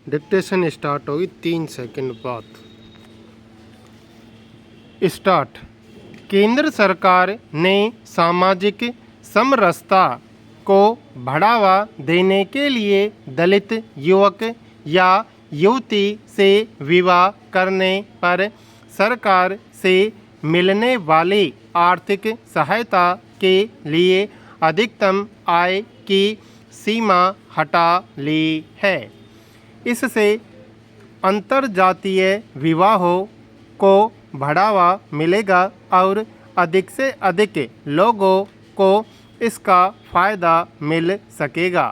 Dictation start होगी 3 second बाद। Start. केंद्र सरकार ने सामाजिक समरसता को बढ़ावा देने के लिए दलित युवक या युवती से विवाह करने पर सरकार से मिलने वाली आर्थिक सहायता के लिए अधिकतम आय की सीमा हटा ली है। इससे अंतर्जातीय विवाहों को बढ़ावा मिलेगा और अधिक से अधिक लोगों को इसका फ़ायदा मिल सकेगा।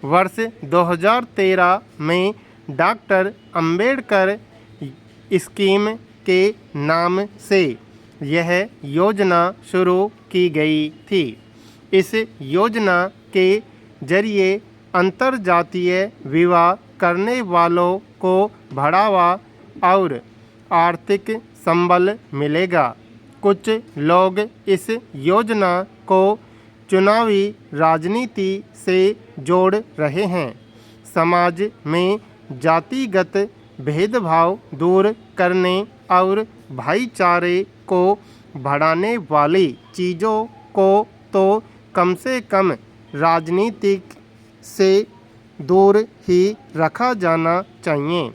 वर्ष 2013 में डॉक्टर अंबेडकर स्कीम के नाम से यह योजना शुरू की गई थी। इस योजना के जरिए अंतर्जातीय विवाह करने वालों को बढ़ावा और आर्थिक संबल मिलेगा। कुछ लोग इस योजना को चुनावी राजनीति से जोड़ रहे हैं। समाज में जातिगत भेदभाव दूर करने और भाईचारे को बढ़ाने वाली चीज़ों को तो कम से कम राजनीतिक से दूर ही रखा जाना चाहिए।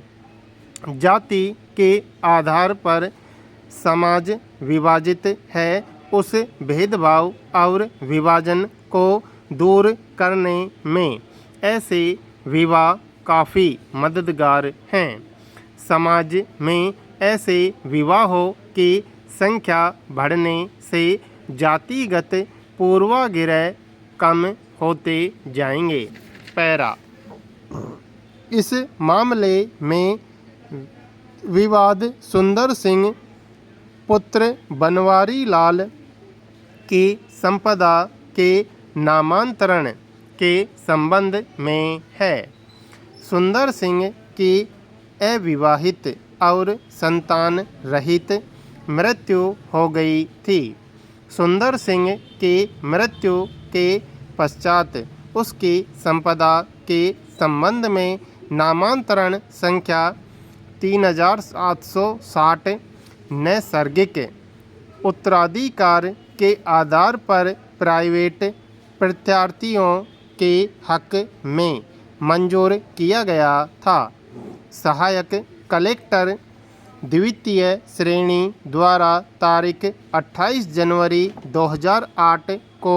जाति के आधार पर समाज विभाजित है। उस भेदभाव और विभाजन को दूर करने में ऐसे विवाह काफ़ी मददगार हैं। समाज में ऐसे विवाहों की संख्या बढ़ने से जातिगत पूर्वाग्रह कम होते जाएंगे। पैरा। इस मामले में विवाद सुंदर सिंह पुत्र बनवारी लाल की संपदा के नामांतरण के संबंध में है। सुंदर सिंह की अविवाहित और संतान रहित मृत्यु हो गई थी। सुंदर सिंह की मृत्यु के पश्चात उसकी संपदा के संबंध में नामांतरण संख्या 3760 नैसर्गिक उत्तराधिकार के आधार पर प्राइवेट प्रत्यार्थियों के हक में मंजूर किया गया था। सहायक कलेक्टर द्वितीय श्रेणी द्वारा तारीख 28 जनवरी 2008 को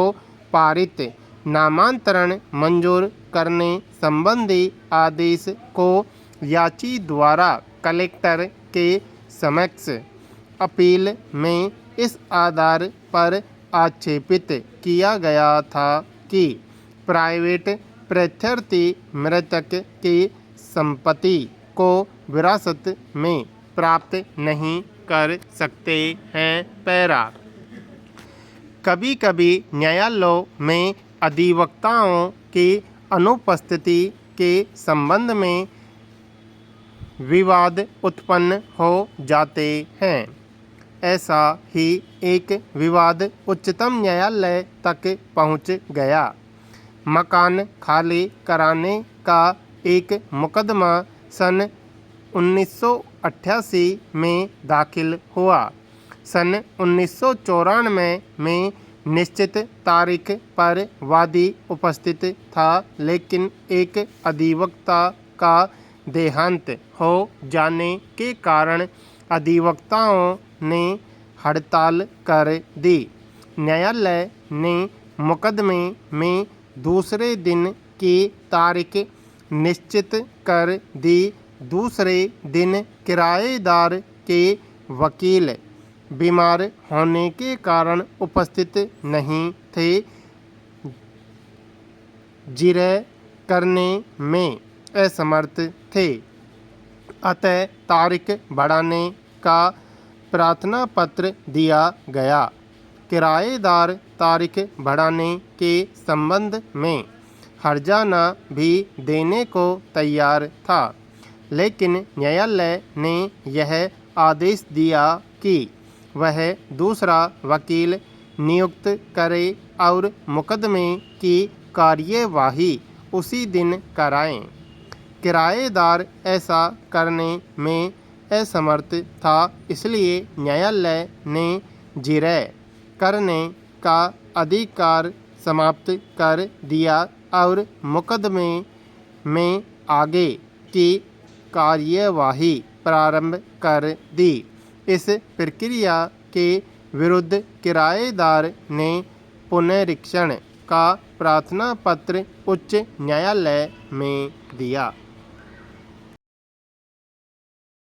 पारित नामांतरण मंजूर करने संबंधी आदेश को याची द्वारा कलेक्टर के समक्ष अपील में इस आधार पर आक्षेपित किया गया था कि प्राइवेट प्रत्यार्थी मृतक की संपत्ति को विरासत में प्राप्त नहीं कर सकते हैं। पैरा। कभी कभी न्यायालयों में अधिवक्ताओं की अनुपस्थिति के संबंध में विवाद उत्पन्न हो जाते हैं। ऐसा ही एक विवाद उच्चतम न्यायालय तक पहुंच गया। मकान खाली कराने का एक मुकदमा सन 1988 में दाखिल हुआ। सन 1994 में निश्चित तारीख पर वादी उपस्थित था, लेकिन एक अधिवक्ता का देहांत हो जाने के कारण अधिवक्ताओं ने हड़ताल कर दी। न्यायालय ने मुकदमे में दूसरे दिन की तारीख निश्चित कर दी। दूसरे दिन किराएदार के वकील बीमार होने के कारण उपस्थित नहीं थे। जिरह करने में असमर्थ थे। अतः तारीख बढ़ाने का प्रार्थना पत्र दिया गया। किराएदार तारीख बढ़ाने के संबंध में हर्जाना भी देने को तैयार था, लेकिन न्यायालय ने यह आदेश दिया कि वह दूसरा वकील नियुक्त करे और मुकदमे की कार्यवाही उसी दिन कराएं। किराएदार ऐसा करने में असमर्थ था, इसलिए न्यायालय ने जिरह करने का अधिकार समाप्त कर दिया और मुकदमे में आगे की कार्यवाही प्रारंभ कर दी। इस प्रक्रिया के विरुद्ध किराएदार ने पुनरीक्षण का प्रार्थना पत्र उच्च न्यायालय में दिया।